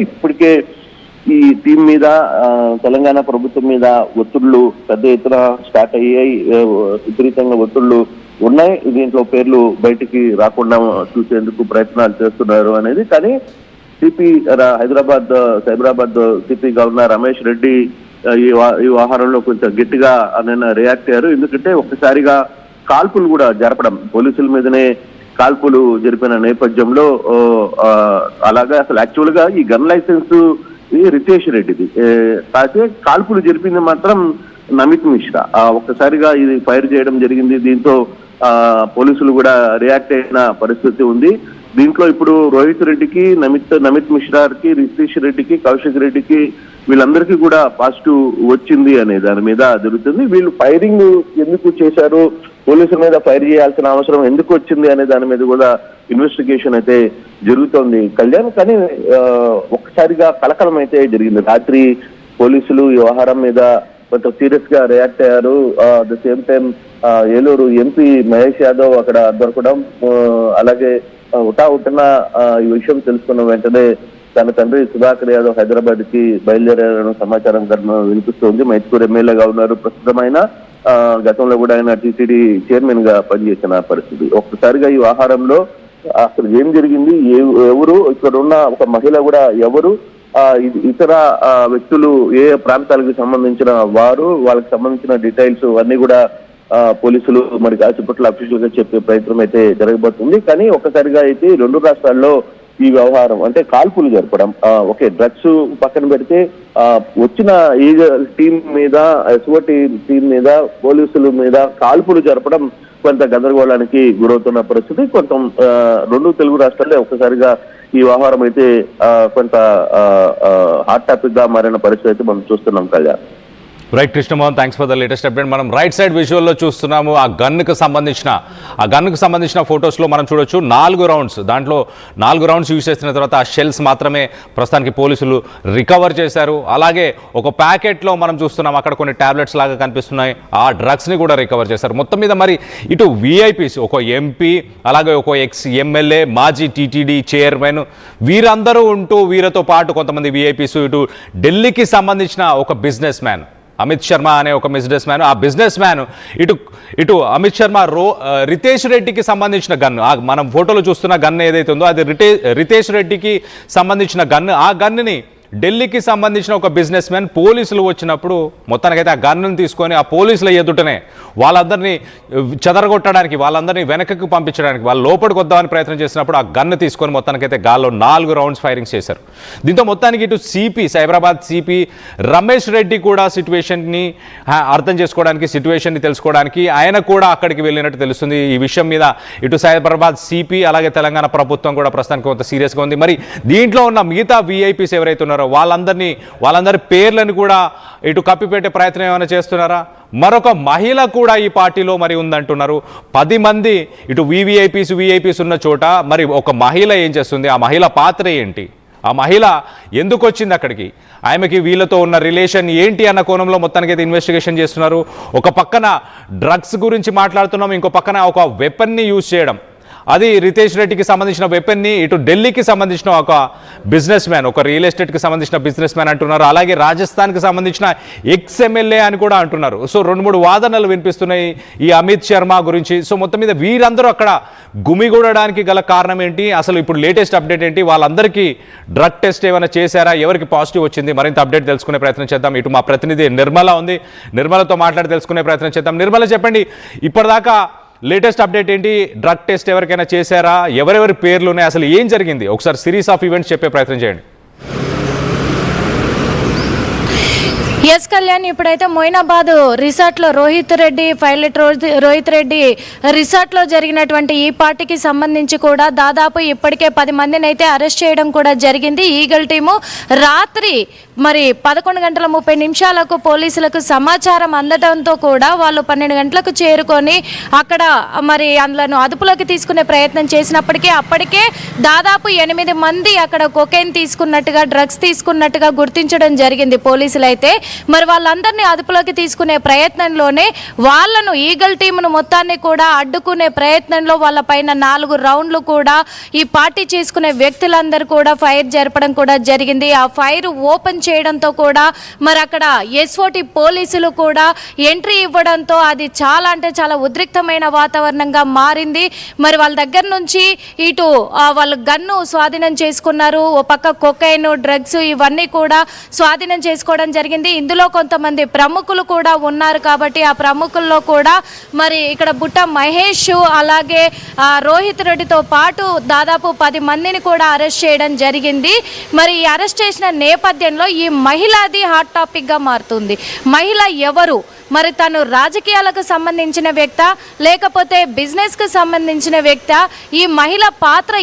ఇప్పటికే ఈ టీం మీద తెలంగాణ ప్రభుత్వం మీద ఒత్తిళ్లు పెద్ద ఎత్తున స్టార్ట్ అయ్యాయి. విపరీతంగా ఒత్తిళ్లు ఉన్నాయి. దీంట్లో పేర్లు బయటికి రాకుండా చూసేందుకు ప్రయత్నాలు చేస్తున్నారు అనేది. కానీ CP Cyberabad CP governor Ramesh Reddy ఈ వ్యవహారంలో కొంచెం గట్టిగా నిన్న రియాక్ట్ అయ్యారు. ఎందుకంటే ఒక్కసారిగా కాల్పులు కూడా జరపడం, పోలీసుల మీదనే కాల్పులు జరిపిన నేపథ్యంలో అలాగా అసలు యాక్చువల్ గా ఈ గన్ లైసెన్స్ రితేష్ రెడ్డిది, అయితే కాల్పులు జరిపింది మాత్రం నమిత్ మిశ్రా. ఒక్కసారిగా ఇది ఫైర్ చేయడం జరిగింది. దీంతో పోలీసులు కూడా రియాక్ట్ అయిన పరిస్థితి ఉంది. దీంట్లో ఇప్పుడు రోహిత్ రెడ్డికి, నమిత్ మిశ్రాకి, రితేష్ రెడ్డికి, కౌశిక్ రెడ్డికి వీళ్ళందరికీ కూడా పాజిటివ్ వచ్చింది అనే దాని మీద జరుగుతుంది. వీళ్ళు ఫైరింగ్ ఎందుకు చేశారు, పోలీసుల మీద ఫైర్ చేయాల్సిన అవసరం ఎందుకు వచ్చింది అనే దాని మీద కూడా ఇన్వెస్టిగేషన్ అయితే జరుగుతోంది కళ్యాణ్. కానీ ఒక్కసారిగా కలకలం అయితే జరిగింది. రాత్రి పోలీసులు ఈ వ్యవహారం మీద కొంచెం సీరియస్ గా రియాక్ట్ అయ్యారు. At the same time Eluru MP Mahesh Yadav అక్కడ దొరకడం, అలాగే ఉటావుటిన ఈ విషయం తెలుసుకున్న వెంటనే తన తండ్రి సుధాకర్ యాదవ్ హైదరాబాద్ కి బయలుదేరారన్న సమాచారం వినిపిస్తోంది. మైత్కూర్ ఎమ్మెల్యేగా ఉన్నారు ప్రస్తుతమైన, గతంలో కూడా ఆయన టీటీడీ చైర్మన్ గా పనిచేసిన పరిస్థితి. ఒక్కసారిగా ఈ వ్యవహారంలో అసలు ఏం జరిగింది, ఎవరు ఇక్కడ ఉన్న ఒక మహిళ కూడా ఎవరు, ఇతర వ్యక్తులు ఏ ప్రాంతాలకు సంబంధించిన వారు, వాళ్ళకి సంబంధించిన డీటెయిల్స్ అన్ని కూడా పోలీసులు మరి కాసేపట్లో అఫీషియల్ గా చెప్పే ప్రయత్నం అయితే జరగబోతుంది. కానీ ఒక్కసారిగా అయితే రెండు రాష్ట్రాల్లో ఈ వ్యవహారం అంటే కాల్పులు జరపడం, ఓకే డ్రగ్స్ పక్కన పెడితే వచ్చిన ఈ టీం మీద, ఎస్ఓటి టీం మీద, పోలీసుల మీద కాల్పులు జరపడం కొంత గందరగోళానికి గురవుతున్న పరిస్థితి. కొంత రెండు తెలుగు రాష్ట్రాల్లో ఒక్కసారిగా ఈ వ్యవహారం అయితే కొంత హాట్ టాపిక్ గా మారిన పరిస్థితి అయితే మనం చూస్తున్నాం కదా. Right Krishnamohan, thanks for the latest update. మనం రైట్ సైడ్ విజువల్లో చూస్తున్నాము ఆ గన్నుకు సంబంధించిన ఫొటోస్లో మనం చూడొచ్చు 4 రౌండ్స్, దాంట్లో 4 రౌండ్స్ యూజ్ చేసిన తర్వాత ఆ షెల్స్ మాత్రమే ప్రస్తుతానికి పోలీసులు రికవర్ చేశారు. అలాగే ఒక ప్యాకెట్లో మనం చూస్తున్నాం అక్కడ కొన్ని టాబ్లెట్స్ లాగా కనిపిస్తున్నాయి, ఆ డ్రగ్స్ని కూడా రికవర్ చేశారు. మొత్తం మీద మరి ఇటు విఐపీస్, ఒక ఎంపీ, అలాగే ఒక ఎక్స్ ఎమ్మెల్యే, మాజీ టీటీడీ చైర్మన్, వీరందరూ ఉంటూ వీరితో పాటు కొంతమంది విఐపీస్, ఇటు ఢిల్లీకి సంబంధించిన ఒక బిజినెస్ మ్యాన్ అమిత్ శర్మ అనే ఒక బిజినెస్ మ్యాన్, ఆ బిజినెస్ మ్యాన్ ఇటు అమిత్ శర్మ రితేష్ రెడ్డికి సంబంధించిన గన్ను, మనం ఫోటోలో చూస్తున్న గన్ను ఏదైతే ఉందో అది రితేష్ రెడ్డికి సంబంధించిన గన్ను. ఆ గన్నుని ఢిల్లీకి సంబంధించిన ఒక బిజినెస్ మ్యాన్ పోలీసులు వచ్చినప్పుడు మొత్తానికైతే ఆ గన్నుని తీసుకొని ఆ పోలీసుల ఎదుటనే వాళ్ళందరినీ చెదరగొట్టడానికి, వాళ్ళందరినీ వెనకకు పంపించడానికి, వాళ్ళు లోపలికి వద్దామని ప్రయత్నం చేసినప్పుడు ఆ గన్ను తీసుకొని మొత్తానికైతే గాల్లో 4 రౌండ్స్ ఫైరింగ్స్ చేశారు. దీంతో మొత్తానికి ఇటు సిపి, సైబరాబాద్ సిపి రమేష్ రెడ్డి కూడా సిచ్యువేషన్ని అర్థం చేసుకోవడానికి, సిచ్యువేషన్ని తెలుసుకోవడానికి ఆయన కూడా అక్కడికి వెళ్ళినట్టు తెలుస్తుంది. ఈ విషయం మీద ఇటు సైబరాబాద్ సిపి అలాగే తెలంగాణ ప్రభుత్వం కూడా ప్రస్తుతానికి కొంత సీరియస్గా ఉంది. మరి దీంట్లో ఉన్న మిగతా విఐపీస్ ఎవరైతే ఉన్నారో వాళ్ళందరి పేర్లను కూడా ఇటు కప్పిపెట్టే ప్రయత్నం ఏమైనా చేస్తున్నారా? మరొక మహిళ కూడా ఈ పార్టీలో మరి ఉందంటున్నారు. 10 మంది ఇటు విఐపీస్ ఉన్న చోట మరి ఒక మహిళ ఏం చేస్తుంది, ఆ మహిళ పాత్ర ఏంటి, ఆ మహిళ ఎందుకు వచ్చింది అక్కడికి, ఆమెకి వీళ్ళతో ఉన్న రిలేషన్ ఏంటి అన్న కోణంలో మొత్తానికి అయితే ఇన్వెస్టిగేషన్ చేస్తున్నారు. ఒక పక్కన డ్రగ్స్ గురించి మాట్లాడుతున్నాం, ఇంకో పక్కన ఒక వెపన్ని యూజ్ చేయడం, అది రితేష్ రెడ్డికి సంబంధించిన వెపన్ని ఇటు ఢిల్లీకి సంబంధించిన ఒక బిజినెస్ మ్యాన్, ఒక రియల్ ఎస్టేట్కి సంబంధించిన బిజినెస్ మ్యాన్ అంటున్నారు. అలాగే రాజస్థాన్కి సంబంధించిన ఎక్స్ ఎమ్మెల్యే అని కూడా అంటున్నారు. సో 2-3 వాదనలు వినిపిస్తున్నాయి ఈ అమిత్ శర్మ గురించి. సో మొత్తం మీద వీరందరూ అక్కడ గుమిగూడడానికి గల కారణం ఏంటి, అసలు ఇప్పుడు లేటెస్ట్ అప్డేట్ ఏంటి, వాళ్ళందరికీ డ్రగ్ టెస్ట్ ఏమైనా చేశారా, ఎవరికి పాజిటివ్ వచ్చింది, మరింత అప్డేట్ తెలుసుకునే ప్రయత్నం చేద్దాం. ఇటు మా ప్రతినిధి నిర్మల ఉంది, నిర్మలతో మాట్లాడి తెలుసుకునే ప్రయత్నం చేద్దాం. నిర్మల, చెప్పండి, ఇప్పటిదాకా లేటెస్ట్ అప్డేట్ ఏంటి, డ్రగ్ టెస్ట్ ఎవరికైనా చేశారా, ఎవరెవరి పేర్లు ఉన్నాయి, అసలు ఏం జరిగింది, ఒకసారి సిరీస్ ఆఫ్ ఈవెంట్స్ చెప్పే ప్రయత్నం చేయండి. ఎస్ కళ్యాణ్, ఇప్పుడైతే మొయినాబాద్ రిసార్ట్లో రోహిత్ రెడ్డి రిసార్ట్లో జరిగినటువంటి ఈ పార్టీకి సంబంధించి కూడా దాదాపు ఇప్పటికే 10 మందిని అయితే అరెస్ట్ చేయడం కూడా జరిగింది. ఈగల్ టీము రాత్రి మరి 11:30 పోలీసులకు సమాచారం అందడంతో కూడా వాళ్ళు 12 గంటలకు చేరుకొని అక్కడ మరి అందులో అదుపులోకి తీసుకునే ప్రయత్నం చేసినప్పటికీ అప్పటికే దాదాపు 8 మంది అక్కడ కొకైన్ తీసుకున్నట్టుగా, డ్రగ్స్ తీసుకున్నట్టుగా గుర్తించడం జరిగింది పోలీసులు అయితే. మరి వాళ్ళందరినీ అదుపులోకి తీసుకునే ప్రయత్నంలోనే వాళ్ళను ఈగల్ టీమును మొత్తాన్ని కూడా అడ్డుకునే ప్రయత్నంలో వాళ్ళ పైన 4 రౌండ్లు కూడా ఈ పార్టీ చేసుకునే వ్యక్తులందరూ కూడా ఫైర్ జరపడం కూడా జరిగింది. ఆ ఫైర్ ఓపెన్ చేయడంతో కూడా మరి అక్కడ ఎస్ఓటి పోలీసులు కూడా ఎంట్రీ ఇవ్వడంతో అది చాలా అంటే చాలా ఉద్రిక్తమైన వాతావరణంగా మారింది. మరి వాళ్ళ దగ్గర నుంచి ఇటు వాళ్ళు గన్ను స్వాధీనం చేసుకున్నారు. ఓ పక్క కొకైన్, డ్రగ్స్ ఇవన్నీ కూడా స్వాధీనం చేసుకోవడం జరిగింది. ఇందులో కొంతమంది ప్రముఖులు కూడా ఉన్నారు కాబట్టి ఆ ప్రముఖుల్లో కూడా మరి ఇక్కడ బుట్ట మహేష్ అలాగే రోహిత్ రెడ్డితో పాటు దాదాపు 10 మందిని కూడా అరెస్ట్ చేయడం జరిగింది. మరి ఈ అరెస్ట్ చేసిన నేపథ్యంలో ఈ మహిళది హాట్ టాపిక్గా మారుతుంది. మహిళ ఎవరు? మరి తను రాజకీయాలకు సంబంధించిన వ్యక్త లేకపోతే బిజినెస్కి సంబంధించిన వ్యక్త? ఈ మహిళ పాత్ర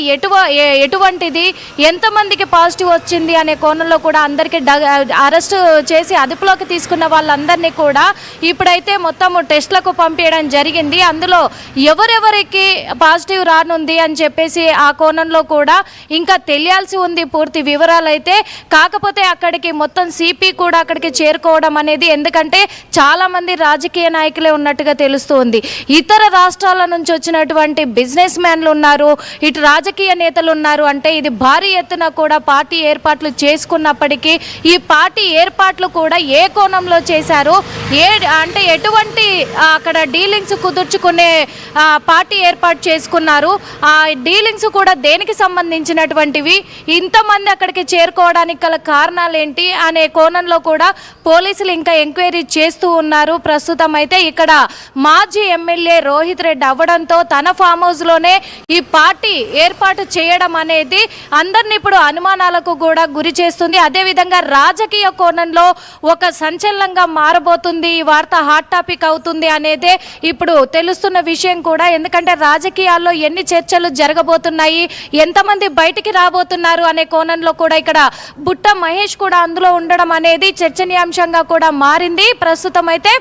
ఎటువంటిది? ఎంతమందికి పాజిటివ్ వచ్చింది అనే కోణంలో కూడా అందరికీ అరెస్ట్ చేసి అదుపులోకి తీసుకున్న వాళ్ళందరినీ కూడా ఇప్పుడైతే మొత్తం టెస్ట్లకు పంపించడం జరిగింది. అందులో ఎవరెవరికి పాజిటివ్ రానుంది అని చెప్పేసి ఆ కోణంలో కూడా ఇంకా తెలియాల్సి ఉంది పూర్తి వివరాలు అయితే. కాకపోతే అక్కడికి మొత్తం సిపి కూడా అక్కడికి చేరుకోవడం అనేది, ఎందుకంటే చాలా మంది రాజకీయ నాయకులే ఉన్నట్టుగా తెలుస్తుంది. ఇతర రాష్ట్రాల నుంచి వచ్చినటువంటి బిజినెస్ మ్యాన్లు ఉన్నారు, ఇటు రాజకీయ నేతలు ఉన్నారు. అంటే ఇది భారీ ఎత్తున కూడా పార్టీ ఏర్పాట్లు చేసుకున్నప్పటికీ ఈ పార్టీ ఏర్పాట్లు కూడా ఏ కోణంలో చేశారు, అంటే ఎటువంటి అక్కడ డీలింగ్స్ కుదుర్చుకునే పార్టీ ఏర్పాటు చేసుకున్నారు, ఆ డీలింగ్స్ కూడా దేనికి సంబంధించినటువంటివి, ఇంతమంది అక్కడికి చేరుకోవడానికి గల కారణాలు ఏంటి అనే కోణంలో కూడా పోలీసులు ఇంకా ఎంక్వైరీ చేస్తూ ఉన్నారు. ప్రస్తుతం అయితే ఇక్కడ మాజీ ఎమ్మెల్యే రోహిత్ రెడ్డి అవ్వడంతో తన ఫామ్ హౌస్ లోనే ఈ పార్టీ ఏర్పాటు చేయడం అనేది అందరిని ఇప్పుడు అనుమానాలకు కూడా గురి చేస్తుంది. అదేవిధంగా రాజకీయ కోణంలో ఒక సంచలనంగా మారబోతుంది, ఈ వార్త హాట్ టాపిక్ అవుతుంది అనేదే ఇప్పుడు తెలుస్తున్న విషయం కూడా. ఎందుకంటే రాజకీయాల్లో ఎన్ని చర్చలు జరగబోతున్నాయి, ఎంతమంది బయటికి రాబోతున్నారు అనే కోణంలో కూడా ఇక్కడ బుట్ట మహేష్ కూడా అందులో ఉండడం అనేది చర్చనీయాంశంగా కూడా మారింది ప్రస్తుతం అయితే.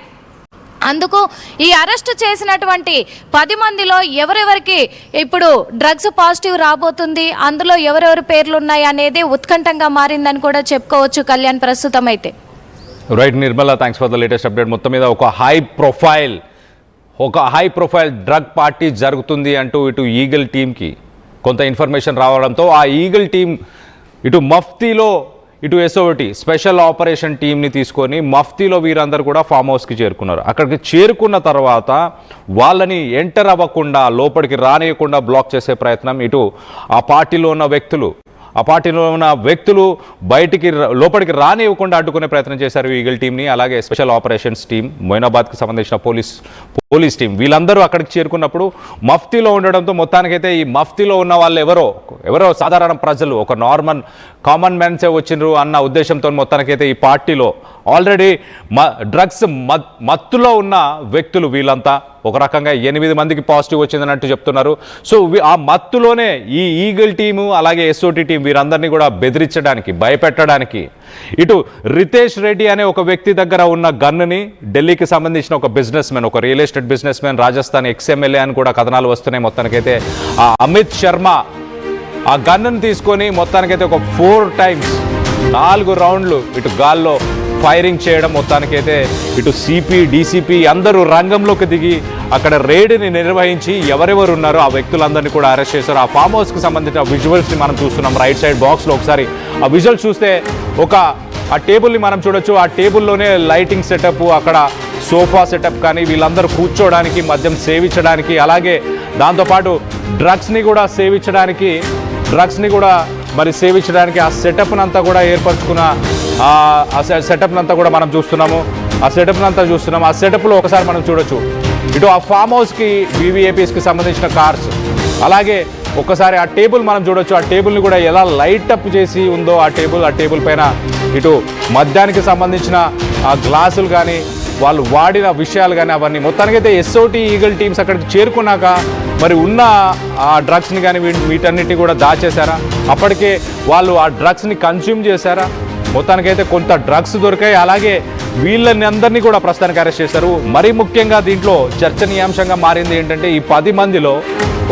అందుకు ఈ అరెస్ట్ చేసినటువంటి 10 మందిలో ఎవరెవరికి ఇప్పుడు డ్రగ్స్ పాజిటివ్ రాబోతుంది, అందులో ఎవరెవరి పేర్లు ఉన్నాయి అనేది ఉత్కంఠంగా మారిందని కూడా చెప్పుకోవచ్చు కళ్యాణ్ ప్రస్తుతం అయితే. Right Nirmala, thanks for the latest update. మొత్తం మీద ఒక హై ప్రొఫైల్ డ్రగ్ పార్టీ జరుగుతుంది అంటూ ఇటు ఈగల్ టీంకి కొంత ఇన్ఫర్మేషన్ రావడంతో ఆ ఈగల్ టీం ఇటు మఫ్తీలో ఇటు ఎస్ఓటి స్పెషల్ ఆపరేషన్ టీంని తీసుకొని మఫ్తీలో వీరందరూ కూడా ఫామ్ హౌస్కి చేరుకున్నారు. అక్కడికి చేరుకున్న తర్వాత వాళ్ళని ఎంటర్ అవ్వకుండా, లోపలికి రానియకుండా బ్లాక్ చేసే ప్రయత్నం ఇటు ఆ పార్టీలో ఉన్న వ్యక్తులు లోపలికి రానివ్వకుండా అడ్డుకునే ప్రయత్నం చేశారు ఈగల్ టీంని. అలాగే స్పెషల్ ఆపరేషన్స్ టీం, మొయినాబాద్కి సంబంధించిన పోలీస్ టీం వీళ్ళందరూ అక్కడికి చేరుకున్నప్పుడు మఫ్తీలో ఉండడంతో మొత్తానికైతే ఈ మఫ్తీలో ఉన్న వాళ్ళు ఎవరో సాధారణ ప్రజలు, ఒక కామన్ మ్యాన్సే వచ్చిండ్రు అన్న ఉద్దేశంతో మొత్తానికైతే ఈ పార్టీలో ఆల్రెడీ డ్రగ్స్ మత్తులో ఉన్న వ్యక్తులు వీళ్ళంతా ఒక రకంగా 8 మందికి పాజిటివ్ వచ్చిందన్నట్టు చెప్తున్నారు. సో ఆ మత్తులోనే ఈ ఈగల్ టీము అలాగే ఎస్ఓటి టీం వీరందరినీ కూడా బెదిరించడానికి, భయపెట్టడానికి ఇటు రితేష్ రెడ్డి అనే ఒక వ్యక్తి దగ్గర ఉన్న గన్నుని ఢిల్లీకి సంబంధించిన ఒక real estate business man, Rajasthan ex-MLA అని కూడా కథనాలు వస్తున్నాయి. మొత్తానికైతే ఆ అమిత్ శర్మ ఆ గన్నును తీసుకొని మొత్తానికైతే ఒక 4 టైమ్స్ 4 రౌండ్లు ఇటు గాల్లో ఫైరింగ్ చేయడం, మొత్తానికైతే ఇటు సిపి, డీసీపీ అందరూ రంగంలోకి దిగి అక్కడ రేడ్ని నిర్వహించి ఎవరెవరు ఉన్నారో ఆ వ్యక్తులందరినీ కూడా అరెస్ట్ చేశారు. ఆ ఫామ్ హౌస్కి సంబంధించిన విజువల్స్ని మనం చూస్తున్నాం రైట్ సైడ్ బాక్స్లో. ఒకసారి ఆ విజువల్స్ చూస్తే ఆ టేబుల్ని మనం చూడొచ్చు. ఆ టేబుల్లోనే లైటింగ్ సెటప్, అక్కడ సోఫా సెటప్ కానీ వీళ్ళందరూ కూర్చోవడానికి, మద్యం సేవించడానికి, అలాగే దాంతోపాటు డ్రగ్స్ని కూడా సేవించడానికి ఆ సెటప్ని అంతా కూడా ఏర్పరచుకున్న ఆ సెటప్ని అంతా కూడా మనం చూస్తున్నాము. ఆ సెటప్లో ఒకసారి మనం చూడొచ్చు ఇటు ఆ ఫామ్ హౌస్కి, వివిఐపీస్కి సంబంధించిన కార్స్, అలాగే ఒకసారి ఆ టేబుల్ మనం చూడొచ్చు. ఆ టేబుల్ని కూడా ఎలా లైట్ అప్ చేసి ఉందో ఆ టేబుల్ పైన ఇటు మద్యానికి సంబంధించిన ఆ గ్లాసులు కానీ, వాళ్ళు వాడిన విషయాలు కానీ అవన్నీ మొత్తానికైతే ఎస్ఓటి ఈగల్ టీమ్స్ అక్కడికి చేరుకున్నాక మరి ఉన్న ఆ డ్రగ్స్ని కానీ వీటన్నిటిని కూడా దాచేశారా, అప్పటికే వాళ్ళు ఆ డ్రగ్స్ని కన్స్యూమ్ చేశారా, మొత్తానికైతే కొంత డ్రగ్స్ దొరికాయి. అలాగే వీళ్ళని అందరినీ కూడా ప్రస్తుతానికి అరెస్ట్ చేశారు. మరీ ముఖ్యంగా దీంట్లో చర్చనీయాంశంగా మారింది ఏంటంటే ఈ 10 మందిలో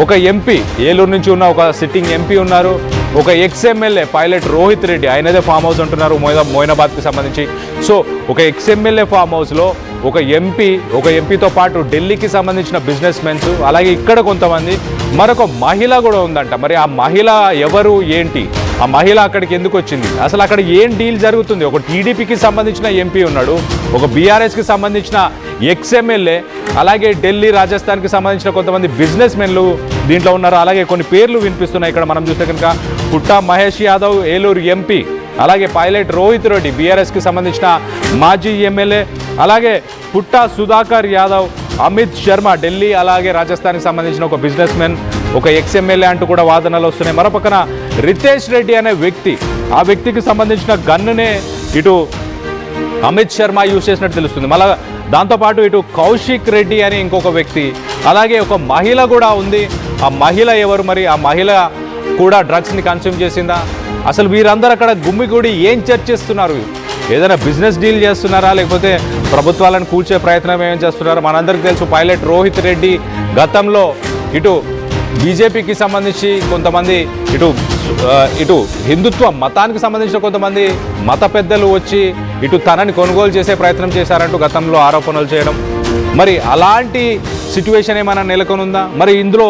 ఒక ఎంపీ, ఏలూరు నుంచి ఉన్న ఒక సిట్టింగ్ ఎంపీ ఉన్నారు, ఒక ఎక్స్ఎమ్మెల్యే పైలట్ రోహిత్ రెడ్డి, ఆయనదే ఫామ్ హౌస్ అంటున్నారు మోయినాబాద్కి సంబంధించి. సో ఒక ఎక్స్ఎమ్మెల్యే ఫామ్ హౌస్లో ఒక ఎంపీతో పాటు ఢిల్లీకి సంబంధించిన బిజినెస్ మెన్స్, అలాగే ఇక్కడ కొంతమంది, మరొక మహిళ కూడా ఉందంట. మరి ఆ మహిళ ఎవరు, ఏంటి, ఆ మహిళ అక్కడికి ఎందుకు వచ్చింది, అసలు అక్కడ ఏం డీల్ జరుగుతుంది? ఒక టీడీపీకి సంబంధించిన ఎంపీ ఉన్నాడు, ఒక బీఆర్ఎస్కి సంబంధించిన ఎక్స్ఎమ్మెల్యే, అలాగే ఢిల్లీ రాజస్థాన్కి సంబంధించిన కొంతమంది బిజినెస్ మెన్లు దీంట్లో ఉన్నారు. అలాగే కొన్ని పేర్లు వినిపిస్తున్నాయి ఇక్కడ మనం చూస్తే కనుక. పుట్టా మహేష్ యాదవ్ ఏలూరు ఎంపీ, అలాగే పైలట్ రోహిత్ రెడ్డి బీఆర్ఎస్కి సంబంధించిన మాజీ ఎమ్మెల్యే, అలాగే పుట్టా సుధాకర్ యాదవ్, అమిత్ శర్మ ఢిల్లీ అలాగే రాజస్థాన్కి సంబంధించిన ఒక బిజినెస్ మెన్, ఒక ఎక్స్ఎమ్మెల్యే అంటూ కూడా వాదనలు వస్తున్నాయి. మరో పక్కన రితేష్ రెడ్డి అనే వ్యక్తి, ఆ వ్యక్తికి సంబంధించిన గన్నునే ఇటు అమిత్ శర్మ యూజ్ చేసినట్టు తెలుస్తుంది. మళ్ళీ దాంతోపాటు ఇటు కౌశిక్ రెడ్డి అని ఇంకొక వ్యక్తి, అలాగే ఒక మహిళ కూడా ఉంది. ఆ మహిళ ఎవరు, మరి ఆ మహిళ కూడా డ్రగ్స్ని కన్స్యూమ్ చేసిందా? అసలు వీరందరూ అక్కడ గుమ్మిగూడి ఏం చర్చిస్తున్నారు? ఏదైనా బిజినెస్ డీల్ చేస్తున్నారా, లేకపోతే ప్రభుత్వాలను కూల్చే ప్రయత్నం ఏం చేస్తున్నారా? మనందరికీ తెలుసు పైలట్ రోహిత్ రెడ్డి గతంలో ఇటు బీజేపీకి సంబంధించి కొంతమంది, ఇటు హిందుత్వ మతానికి సంబంధించిన కొంతమంది మత పెద్దలు వచ్చి ఇటు తనని కొనుగోలు చేసే ప్రయత్నం చేశారంటూ గతంలో ఆరోపణలు చేయడం. మరి అలాంటి సిచ్యువేషన్ ఏమైనా నెలకొనుందా? మరి ఇందులో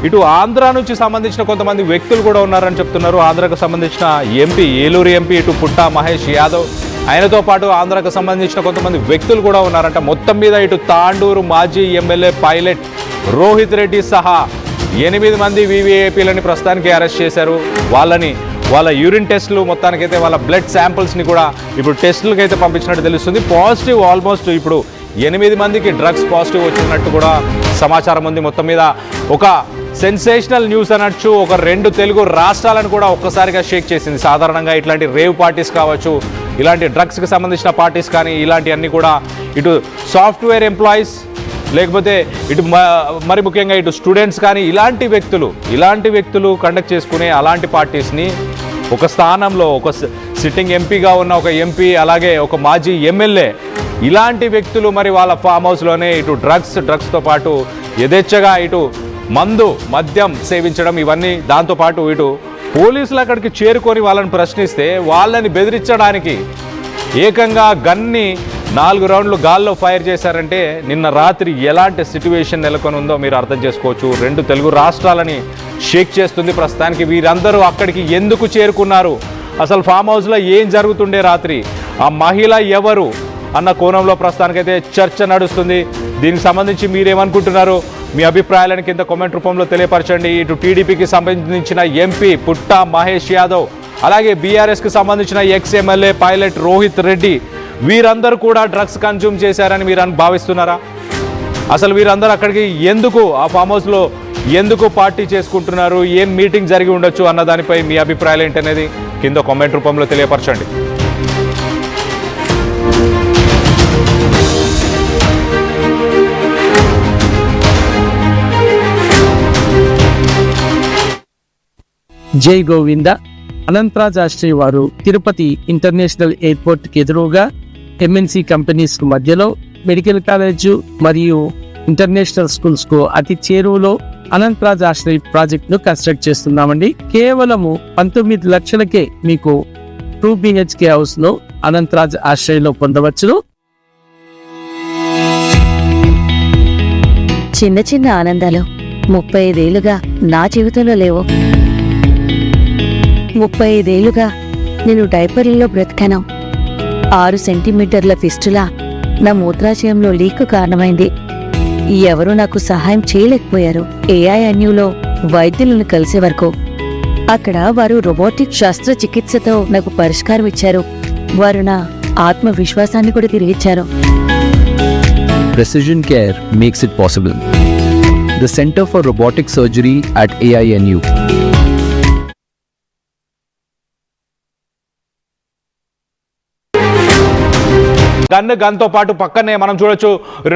ఇటు ఆంధ్ర నుంచి సంబంధించిన కొంతమంది వ్యక్తులు కూడా ఉన్నారని చెప్తున్నారు. ఆంధ్రకు సంబంధించిన ఎంపీ, ఏలూరు ఎంపీ ఇటు పుట్టా మహేష్ యాదవ్, ఆయనతో పాటు ఆంధ్రకు సంబంధించిన కొంతమంది వ్యక్తులు కూడా ఉన్నారంట. మొత్తం మీద ఇటు తాండూరు మాజీ ఎమ్మెల్యే పైలట్ రోహిత్ రెడ్డి సహా 8 మంది వీవీఐపీలని ప్రస్తుతానికి అరెస్ట్ చేశారు. వాళ్ళ యూరిన్ టెస్టులు, మొత్తానికైతే వాళ్ళ బ్లడ్ శాంపిల్స్ని కూడా ఇప్పుడు టెస్టులకి అయితే పంపించినట్టు తెలుస్తుంది. పాజిటివ్ ఆల్మోస్ట్ ఇప్పుడు 8 మందికి డ్రగ్స్ పాజిటివ్ వచ్చినట్టు కూడా సమాచారం ఉంది. మొత్తం మీద ఒక సెన్సేషనల్ న్యూస్ అనొచ్చు. ఒక 2 తెలుగు రాష్ట్రాలను కూడా ఒక్కసారిగా షేక్ చేసింది. సాధారణంగా ఇట్లాంటి రేవ్ పార్టీస్ కావచ్చు, ఇలాంటి డ్రగ్స్కి సంబంధించిన పార్టీస్ కానీ ఇలాంటివన్నీ కూడా ఇటు సాఫ్ట్వేర్ ఎంప్లాయీస్, లేకపోతే ఇటు మరి ముఖ్యంగా ఇటు స్టూడెంట్స్ కానీ ఇలాంటి వ్యక్తులు కండక్ట్ చేసుకునే అలాంటి పార్టీస్ని ఒక స్థానంలో ఒక సిట్టింగ్ ఎంపీగా ఉన్న ఒక ఎంపీ, అలాగే ఒక మాజీ ఎమ్మెల్యే, ఇలాంటి వ్యక్తులు మరి వాళ్ళ ఫామ్ హౌస్లోనే ఇటు డ్రగ్స్తో పాటు యథేచ్ఛగా ఇటు మద్యం సేవించడం, ఇవన్నీ. దాంతోపాటు ఇటు పోలీసులు అక్కడికి చేరుకొని వాళ్ళని ప్రశ్నిస్తే వాళ్ళని బెదిరించడానికి ఏకంగా గన్ని 4 రౌండ్లు గాల్లో ఫైర్ చేశారంటే నిన్న రాత్రి ఎలాంటి సిచ్యువేషన్ నెలకొని ఉందో మీరు అర్థం చేసుకోవచ్చు. 2 తెలుగు రాష్ట్రాలని షేక్ చేస్తుంది. ప్రస్తుతానికి వీరందరూ అక్కడికి ఎందుకు చేరుకున్నారు, అసలు ఫామ్ హౌస్లో ఏం జరుగుతుండే రాత్రి, ఆ మహిళ ఎవరు అన్న కోణంలో ప్రస్తుతానికైతే చర్చ నడుస్తుంది. దీనికి సంబంధించి మీరేమనుకుంటున్నారు? మీ అభిప్రాయాలను కింద కామెంట్ రూపంలో తెలియపరచండి. ఇటు టీడీపీకి సంబంధించిన ఎంపీ పుట్టా మహేష్ యాదవ్, అలాగే బీఆర్ఎస్కి సంబంధించిన ఎక్స్ఎమ్మెల్యే పైలట్ రోహిత్ రెడ్డి, వీరందరూ కూడా డ్రగ్స్ కన్జ్యూమ్ చేశారని మీరు భావిస్తున్నారా? అసలు వీరందరూ అక్కడికి ఎందుకు, ఆ ఫామ్ హౌస్లో ఎందుకు పార్టీ చేసుకుంటున్నారు, ఏం మీటింగ్ జరిగి ఉండొచ్చు అన్న దానిపై మీ అభిప్రాయాలు ఏంటనేది కింద కామెంట్ రూపంలో తెలియపరచండి. జై గోవింద. అనంతరాజ్ ఆశ్రయ్ వారు తిరుపతి ఇంటర్నేషనల్ ఎయిర్పోర్ట్కి ఎదురుగా ఎంఎన్సి కంపెనీస్ మధ్యలో మెడికల్ కాలేజ్ మరియు ఇంటర్నేషనల్ స్కూల్స్ కు అతి చేరువలో అనంతరాజ్ ఆశ్రయ్ ప్రాజెక్ట్ ను కన్స్ట్రక్ట్ చేస్తున్నామండి. కేవలము 19 లక్షలకే మీకు 2 BHK హౌస్ ను అనంతరాజ్ ఆశ్రయ్ లో పొందవచ్చును. చిన్న చిన్న ఆనందాలు 35 ఏళ్లుగా నా జీవితంలో లేవు. 35 ఏళ్లుగా నేను డైపర్లలో బ్రతికాను. 6 సెంటీమీటర్ల ఫిస్టులా నా మూత్రాశయంలో లీక్ కారణమైంది. ఎవరూ నాకు సహాయం చేయలేకపోయారు. ఏఐఎన్యూలో వైద్యులను కలిసే వరకు అక్కడ వారు రోబోటిక్ శస్త్రచికిత్సతో నాకు పరిష్కారం ఇచ్చారు. వారు నా ఆత్మవిశ్వాసాన్ని కూడా తిరిగిచ్చారు. Precision care makes it possible. The Center for Robotic Surgery at AINU. గన్తో పాటు పక్కనే మనం చూడొచ్చు 2